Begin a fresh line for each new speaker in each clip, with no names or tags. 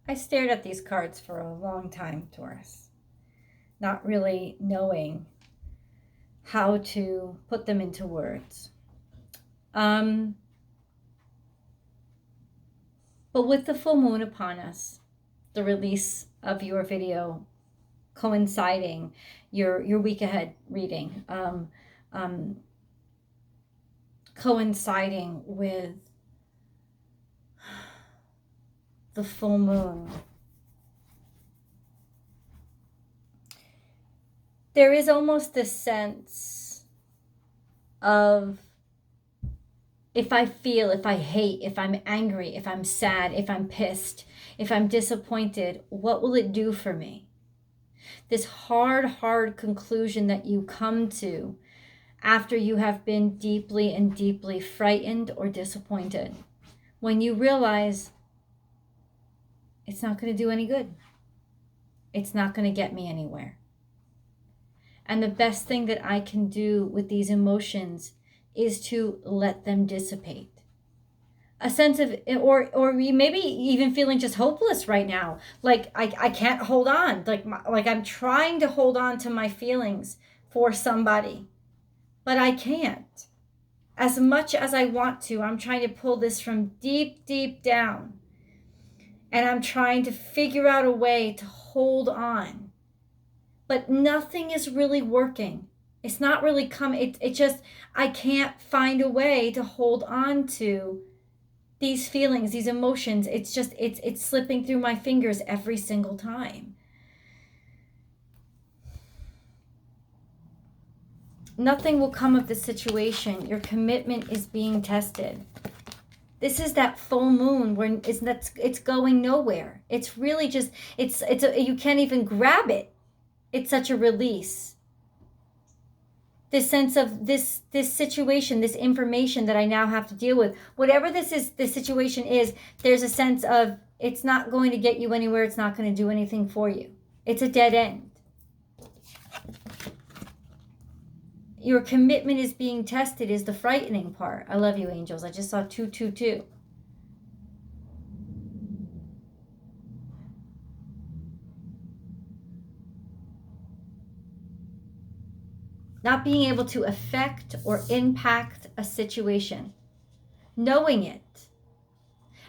I stared at these cards for a long time, Taurus, not really knowing how to put them into words. But with the full moon upon us, the release of your video coinciding, your week ahead reading, coinciding with the full moon, there is almost this sense of, if I feel, if I hate, if I'm angry, if I'm sad, if I'm pissed, if I'm disappointed, what will it do for me? This hard conclusion that you come to after you have been deeply and deeply frightened or disappointed, when you realize it's not going to do any good. It's not going to get me anywhere. And the best thing that I can do with these emotions is to let them dissipate. A sense of, or maybe even feeling just hopeless right now. Like I can't hold on. Like I'm trying to hold on to my feelings for somebody, but I can't. As much as I want to, I'm trying to pull this from deep down. And I'm trying to figure out a way to hold on. But nothing is really working. It's not really coming. It just, I can't find a way to hold on to these feelings, these emotions. It's just, it's slipping through my fingers every single time. Nothing will come of the situation. Your commitment is being tested. This is that full moon where it's going nowhere. It's really just, you can't even grab it. It's such a release. This sense of this situation, this information that I now have to deal with, whatever this situation is, there's a sense of it's not going to get you anywhere. It's not going to do anything for you. It's a dead end. Your commitment is being tested is the frightening part. I love you, angels. I just saw 222. Not being able to affect or impact a situation. Knowing it.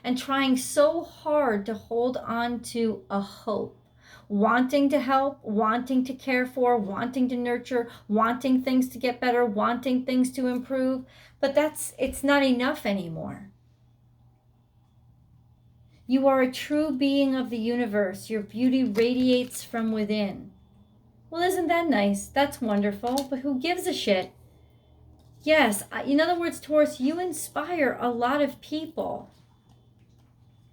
And trying so hard to hold on to a hope. Wanting to help, wanting to care for, wanting to nurture, wanting things to get better, wanting things to improve. But it's not enough anymore. You are a true being of the universe. Your beauty radiates from within. Well, isn't that nice? That's wonderful. But who gives a shit? Yes, in other words, Taurus, you inspire a lot of people.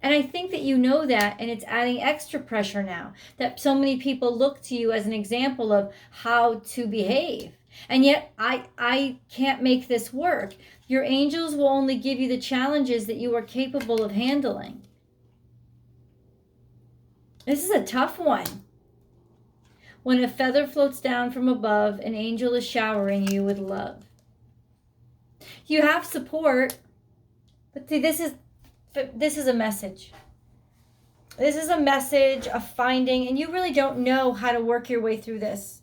And I think that you know that, and it's adding extra pressure now that so many people look to you as an example of how to behave. And yet I can't make this work. Your angels will only give you the challenges that you are capable of handling. This is a tough one. When a feather floats down from above, an angel is showering you with love. You have support, but see, this is a message. This is a message of finding, and you really don't know how to work your way through this.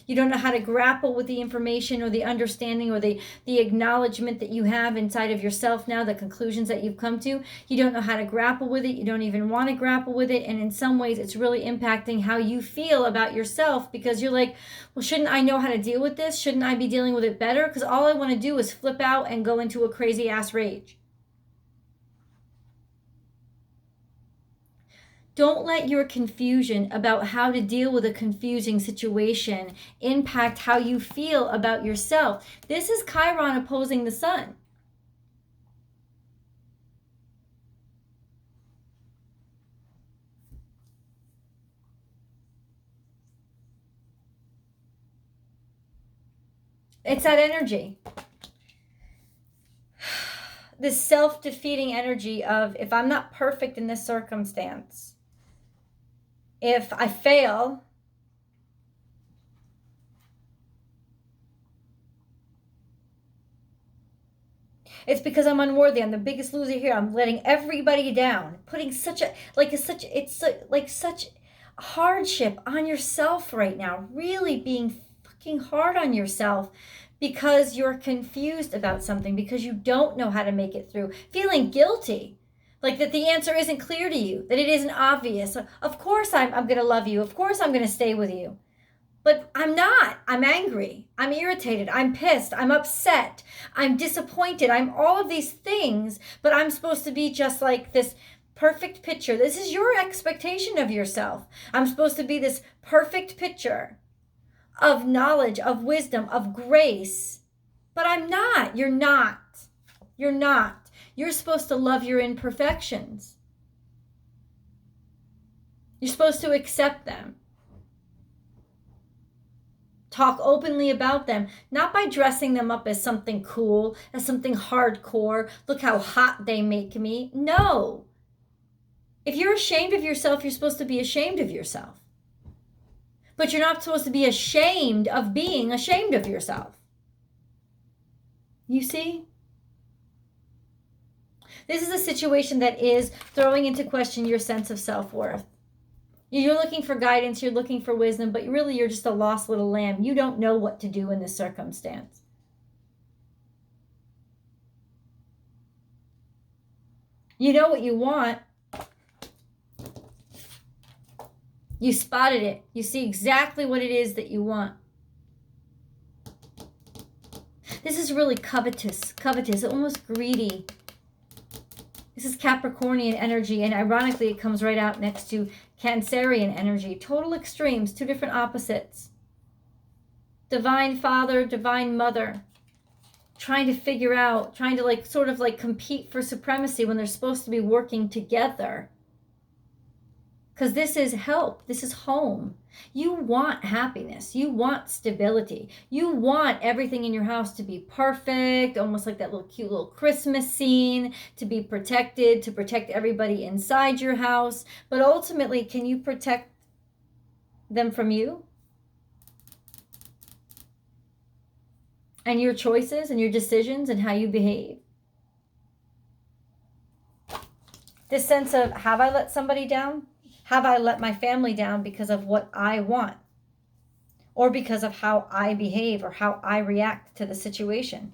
You don't know how to grapple with the information or the understanding or the acknowledgement that you have inside of yourself now, the conclusions that you've come to. You don't know how to grapple with it. You don't even want to grapple with it. And in some ways, it's really impacting how you feel about yourself, because you're like, well, shouldn't I know how to deal with this? Shouldn't I be dealing with it better? Because all I want to do is flip out and go into a crazy ass rage. Don't let your confusion about how to deal with a confusing situation impact how you feel about yourself. This is Chiron opposing the sun. It's that energy. This self-defeating energy of, if I'm not perfect in this circumstance, if I fail, It's because I'm unworthy. I'm the biggest loser here. I'm letting everybody down. Putting such hardship on yourself right now. Really being fucking hard on yourself because you're confused about something, because you don't know how to make it through. Feeling guilty. Like that the answer isn't clear to you, that it isn't obvious. Of course I'm going to love you. Of course I'm going to stay with you. But I'm not. I'm angry. I'm irritated. I'm pissed. I'm upset. I'm disappointed. I'm all of these things, but I'm supposed to be just like this perfect picture. This is your expectation of yourself. I'm supposed to be this perfect picture of knowledge, of wisdom, of grace. But I'm not. You're not. You're not. You're supposed to love your imperfections. You're supposed to accept them. Talk openly about them, not by dressing them up as something cool, as something hardcore. Look how hot they make me. No. If you're ashamed of yourself, you're supposed to be ashamed of yourself. But you're not supposed to be ashamed of being ashamed of yourself. You see? This is a situation that is throwing into question your sense of self-worth. You're looking for guidance, you're looking for wisdom, but really you're just a lost little lamb. You don't know what to do in this circumstance. You know what you want. You spotted it. You see exactly what it is that you want. This is really covetous, almost greedy. This is Capricornian energy, and ironically, it comes right out next to Cancerian energy. Total extremes, two different opposites. Divine Father, Divine Mother. Trying to figure out, trying to sort of compete for supremacy when they're supposed to be working together. Because this is help. This is home. You want happiness. You want stability. You want everything in your house to be perfect, almost like that little cute little Christmas scene, to be protected, to protect everybody inside your house. But ultimately, can you protect them from you? And your choices and your decisions and how you behave? This sense of, have I let somebody down? Have I let my family down because of what I want? Or because of how I behave or how I react to the situation?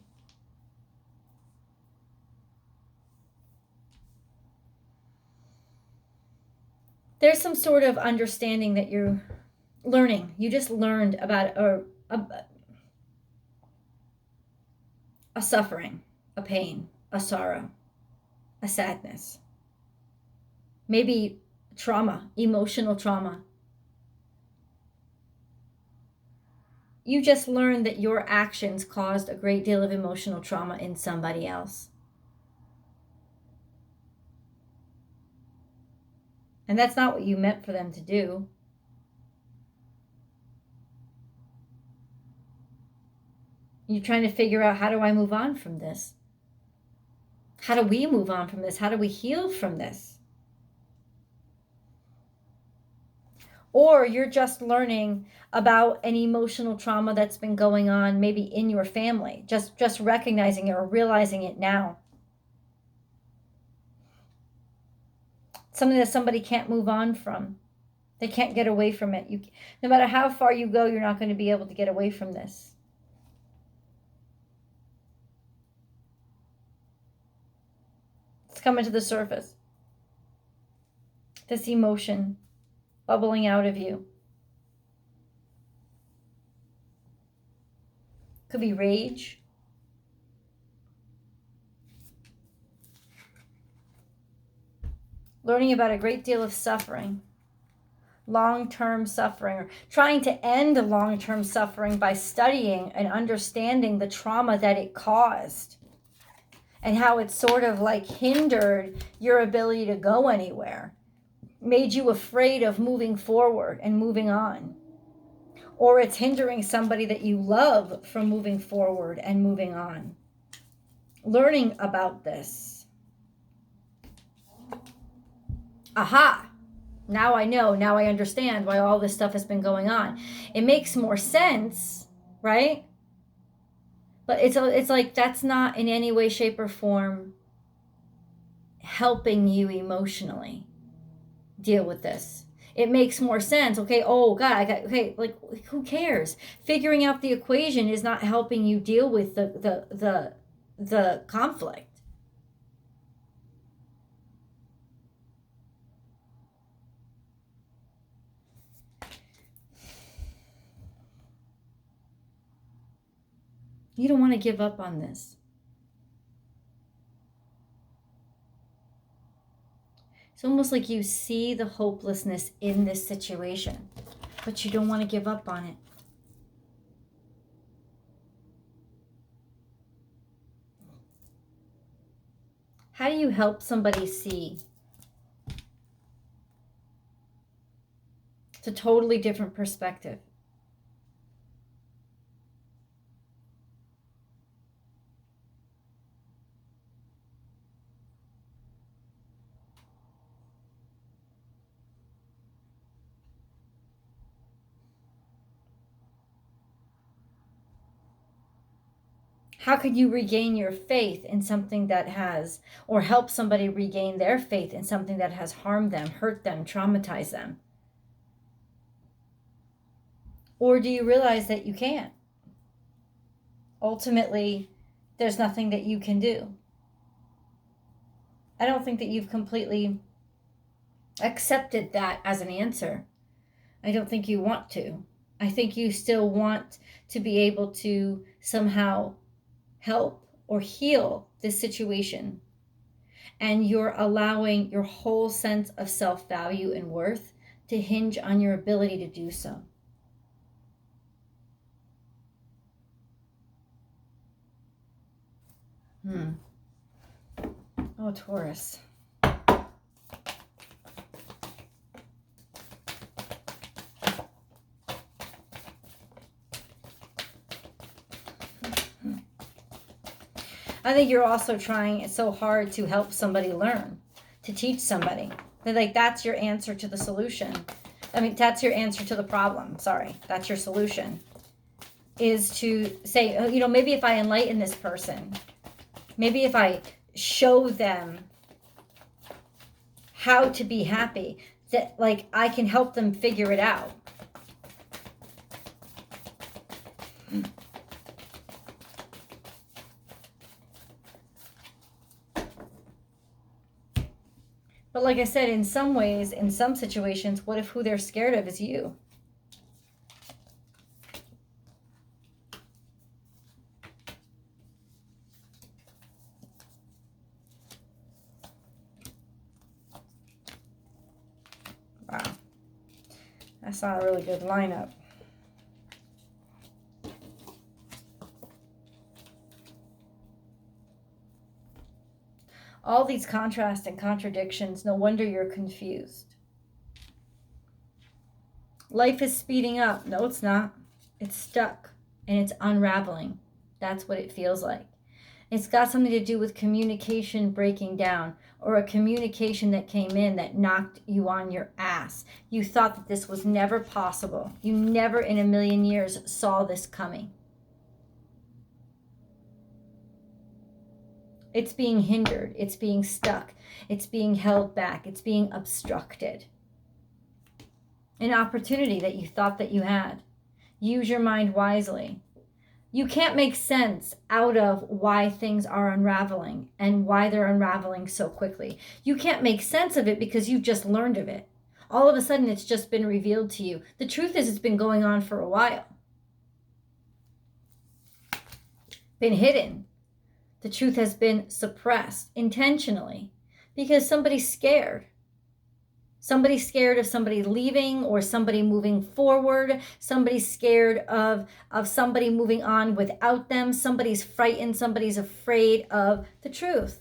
There's some sort of understanding that you're learning. You just learned about a suffering, a pain, a sorrow, a sadness. Maybe trauma, emotional trauma. You just learned that your actions caused a great deal of emotional trauma in somebody else. And that's not what you meant for them to do. You're trying to figure out, how do I move on from this? How do we move on from this? How do we heal from this? Or you're just learning about an emotional trauma that's been going on maybe in your family. Just recognizing it or realizing it now. Something that somebody can't move on from. They can't get away from it. No matter how far you go, you're not going to be able to get away from this. It's coming to the surface. This emotion bubbling out of you. Could be rage. Learning about a great deal of suffering. Long-term suffering. Or trying to end long-term suffering by studying and understanding the trauma that it caused. And how it sort of hindered your ability to go anywhere. Made you afraid of moving forward and moving on. Or it's hindering somebody that you love from moving forward and moving on. Learning about this. Aha! Now I know, now I understand why all this stuff has been going on. It makes more sense, right? But it's like that's not in any way, shape, or form helping you emotionally deal with this. It makes more sense. Okay, oh God, okay, like who cares? Figuring out the equation is not helping you deal with the conflict. You don't want to give up on this. It's almost like you see the hopelessness in this situation, but you don't want to give up on it. How do you help somebody see? It's a totally different perspective. How could you regain your faith in something that has, or help somebody regain their faith in something that has harmed them, hurt them, traumatized them? Or do you realize that you can't? Ultimately, there's nothing that you can do. I don't think that you've completely accepted that as an answer. I don't think you want to. I think you still want to be able to somehow help or heal this situation. And you're allowing your whole sense of self-value and worth to hinge on your ability to do so. Oh, Taurus. I think you're also trying so hard to help somebody learn, to teach somebody. Like that's your answer to the solution. I mean, that's your answer to the problem. Sorry, that's your solution. Is to say, you know, maybe if I enlighten this person, maybe if I show them how to be happy, that like I can help them figure it out. But like I said, in some ways, in some situations, what if who they're scared of is you? Wow. That's not a really good lineup. All these contrasts and contradictions, no wonder you're confused. Life is speeding up. No, it's not. It's stuck and it's unraveling. That's what it feels like. It's got something to do with communication breaking down, or a communication that came in that knocked you on your ass. You thought that this was never possible. You never in a million years saw this coming. It's being hindered. It's being stuck. It's being held back. It's being obstructed. An opportunity that you thought that you had. Use your mind wisely. You can't make sense out of why things are unraveling and why they're unraveling so quickly. You can't make sense of it because you just learned of it. All of a sudden, it's just been revealed to you. The truth is, it's been going on for a while. Been hidden. The truth has been suppressed intentionally because somebody's scared. Somebody's scared of somebody leaving or somebody moving forward. Somebody's scared of somebody moving on without them. Somebody's frightened. Somebody's afraid of the truth.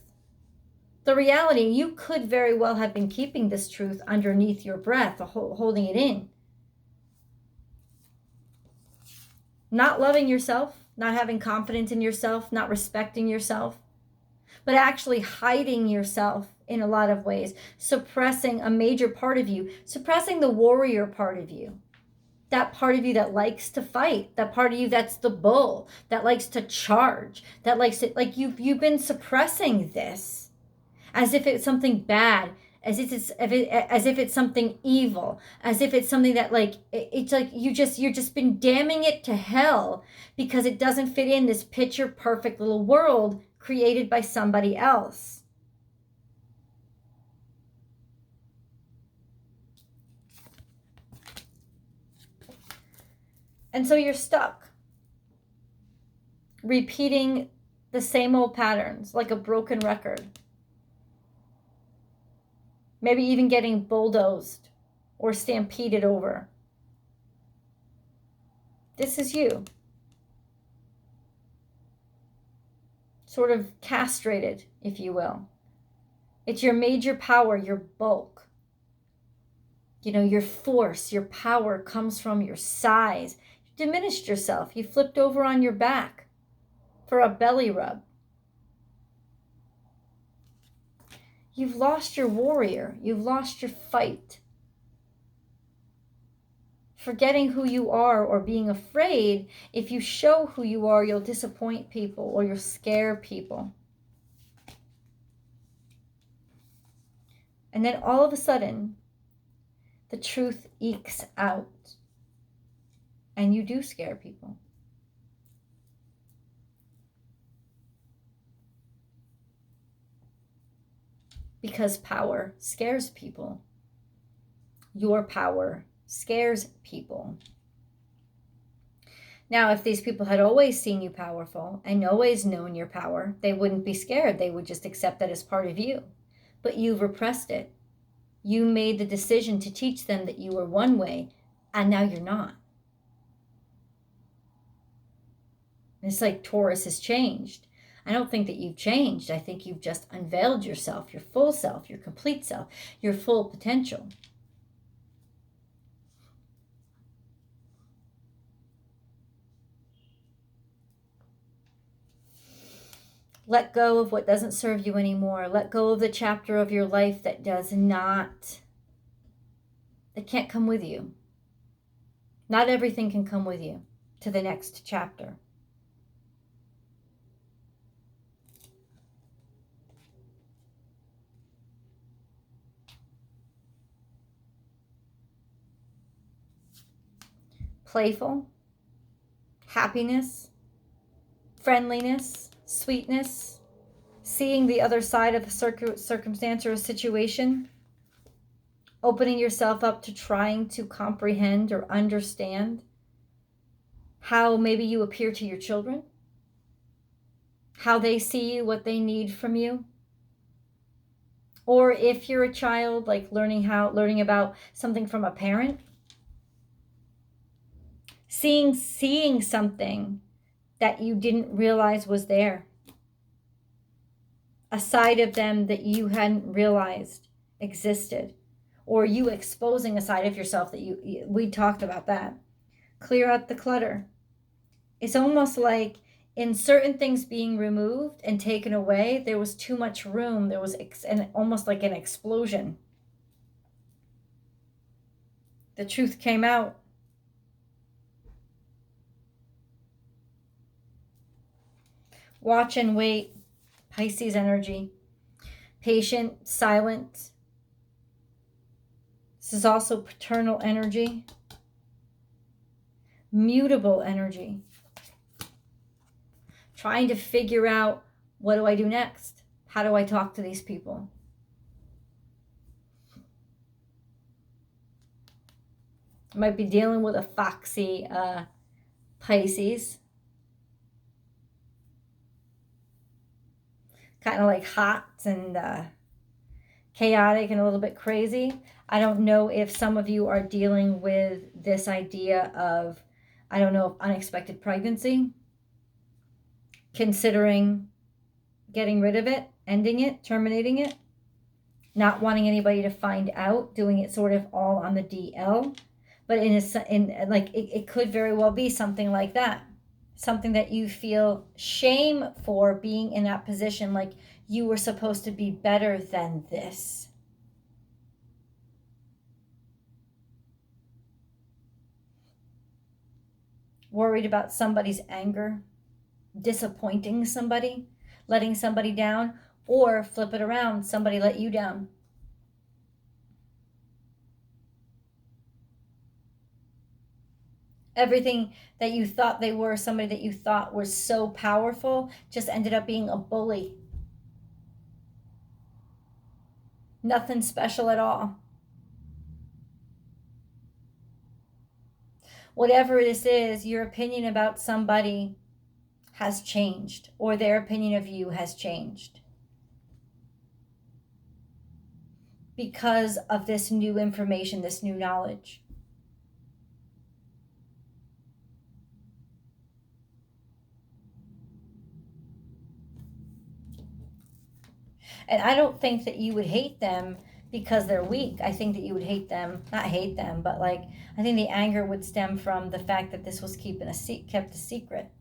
The reality, you could very well have been keeping this truth underneath your breath, holding it in. Not loving yourself, not having confidence in yourself, not respecting yourself, but actually hiding yourself in a lot of ways, suppressing a major part of you, suppressing the warrior part of you. That part of you that likes to fight, that part of you that's the bull, that likes to charge, that likes to, like, you've been suppressing this as if it's something bad, as if it's something evil, as if it's something that, like, it's like you're just been damning it to hell because it doesn't fit in this picture perfect little world created by somebody else. And so you're stuck, repeating the same old patterns like a broken record. Maybe even getting bulldozed or stampeded over. This is you. Sort of castrated, if you will. It's your major power, your bulk. You know, your force, your power comes from your size. You diminished yourself. You flipped over on your back for a belly rub. You've lost your warrior. You've lost your fight. Forgetting who you are or being afraid, if you show who you are, you'll disappoint people or you'll scare people. And then all of a sudden, the truth ekes out. And you do scare people. Because power scares people. Your power scares people. Now, if these people had always seen you powerful and always known your power, they wouldn't be scared. They would just accept that as part of you. But you've repressed it. You made the decision to teach them that you were one way, and now you're not. It's like Taurus has changed. I don't think that you've changed. I think you've just unveiled yourself, your full self, your complete self, your full potential. Let go of what doesn't serve you anymore. Let go of the chapter of your life that can't come with you. Not everything can come with you to the next chapter. Playful, happiness, friendliness, sweetness, seeing the other side of a circumstance or a situation, opening yourself up to trying to comprehend or understand how maybe you appear to your children, how they see you, what they need from you. Or if you're a child, like learning about something from a parent, seeing something that you didn't realize was there. A side of them that you hadn't realized existed. Or you exposing a side of yourself that we talked about that. Clear out the clutter. It's almost like in certain things being removed and taken away, there was too much room. There was almost like an explosion. The truth came out. Watch and wait. Pisces energy. Patient, silent. This is also paternal energy. Mutable energy. Trying to figure out, what do I do next? How do I talk to these people? I might be dealing with a foxy Pisces. Kind of like hot and chaotic and a little bit crazy. I don't know if some of you are dealing with this idea of, unexpected pregnancy, considering getting rid of it, ending it, terminating it, not wanting anybody to find out, doing it sort of all on the DL. But it could very well be something like that. Something that you feel shame for being in that position, like you were supposed to be better than this. worried about somebody's anger, disappointing somebody, letting somebody down, or flip it around, somebody let you down. Everything that you thought they were, somebody that you thought was so powerful, just ended up being a bully. Nothing special at all. Whatever this is, your opinion about somebody has changed, or their opinion of you has changed because of this new information, this new knowledge. And I don't think that you would hate them because they're weak. I think that you would hate them, not hate them, but like, I think the anger would stem from the fact that this was kept a secret.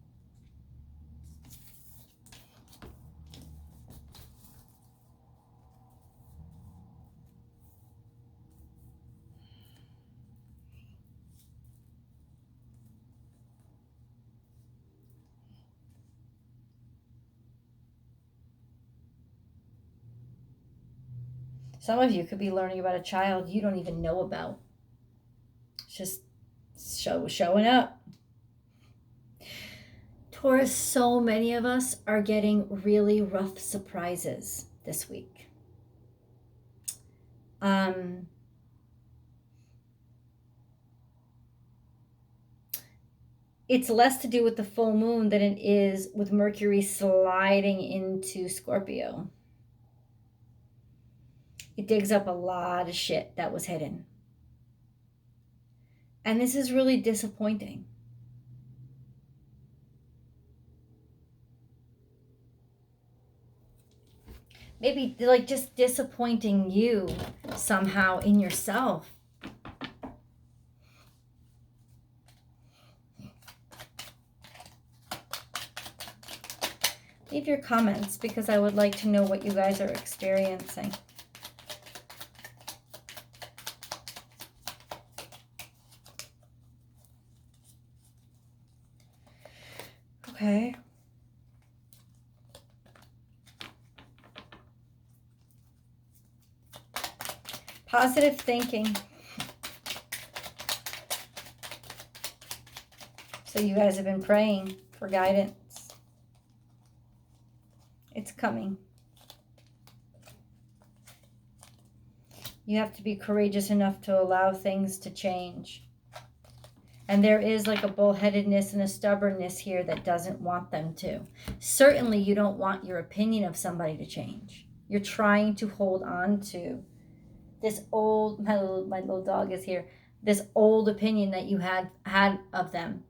Some of you could be learning about a child you don't even know about. It's just showing up. Taurus, so many of us are getting really rough surprises this week. It's less to do with the full moon than it is with Mercury sliding into Scorpio. It digs up a lot of shit that was hidden. And this is really disappointing. Maybe like just disappointing you somehow in yourself. Leave your comments because I would like to know what you guys are experiencing. Okay. Positive thinking. So you guys have been praying for guidance. It's coming. You have to be courageous enough to allow things to change. And there is like a bullheadedness and a stubbornness here that doesn't want them to. Certainly you don't want your opinion of somebody to change. You're trying to hold on to this old, my little dog is here, this old opinion that you had of them.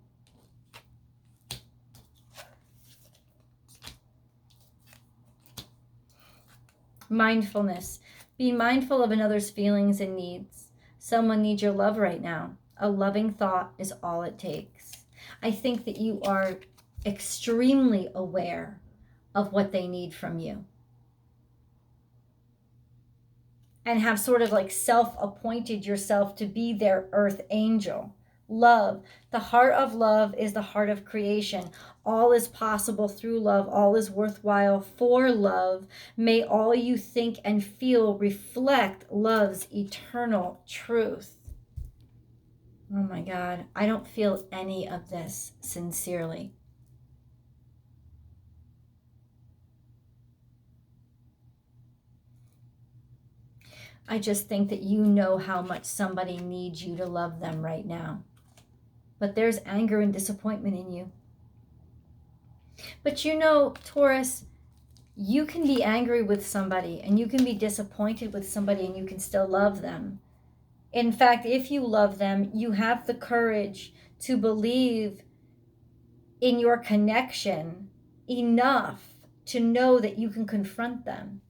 Mindfulness. Be mindful of another's feelings and needs. Someone needs your love right now. A loving thought is all it takes. I think that you are extremely aware of what they need from you. And have sort of like self-appointed yourself to be their earth angel. Love. The heart of love is the heart of creation. All is possible through love. All is worthwhile for love. May all you think and feel reflect love's eternal truth. Oh my God, I don't feel any of this sincerely. I just think that you know how much somebody needs you to love them right now. But there's anger and disappointment in you. But you know, Taurus, you can be angry with somebody and you can be disappointed with somebody and you can still love them. In fact, if you love them, you have the courage to believe in your connection enough to know that you can confront them.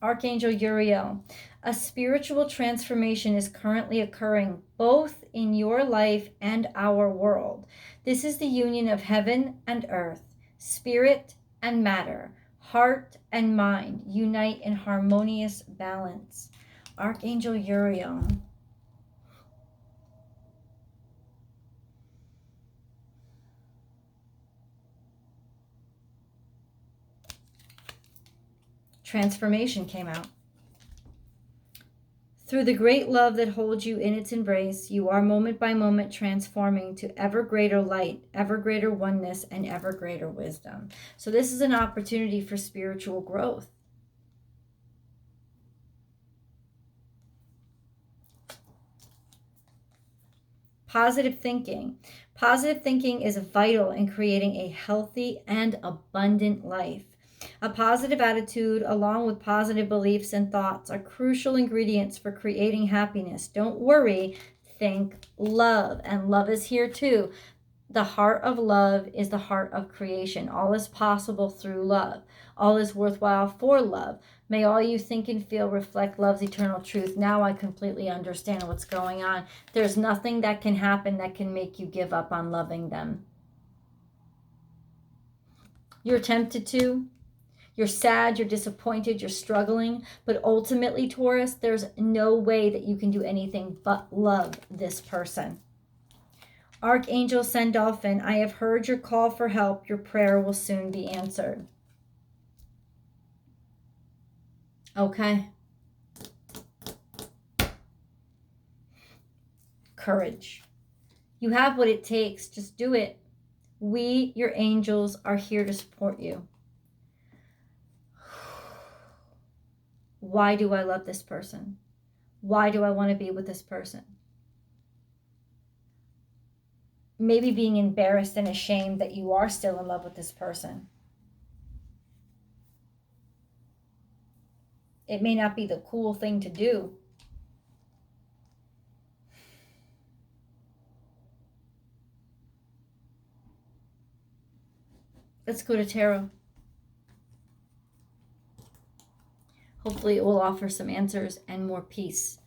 Archangel Uriel, a spiritual transformation is currently occurring both in your life and our world. This is the union of heaven and earth, spirit and matter, heart and mind unite in harmonious balance. Archangel Uriel. Transformation came out. Through the great love that holds you in its embrace, you are moment by moment transforming to ever greater light, ever greater oneness, and ever greater wisdom. So this is an opportunity for spiritual growth. Positive thinking. Positive thinking is vital in creating a healthy and abundant life. A positive attitude, along with positive beliefs and thoughts, are crucial ingredients for creating happiness. Don't worry, think love. And love is here too. The heart of love is the heart of creation. All is possible through love. All is worthwhile for love. May all you think and feel reflect love's eternal truth. Now I completely understand what's going on. There's nothing that can happen that can make you give up on loving them. You're tempted to. You're sad, you're disappointed, you're struggling. But ultimately, Taurus, there's no way that you can do anything but love this person. Archangel Sandalphon, I have heard your call for help. Your prayer will soon be answered. Okay. Courage. You have what it takes. Just do it. We, your angels, are here to support you. Why do I love this person? Why do I want to be with this person? Maybe being embarrassed and ashamed that you are still in love with this person. It may not be the cool thing to do. Let's go to tarot. Hopefully it will offer some answers and more peace.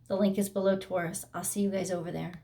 The link is below, Taurus. I'll see you guys over there.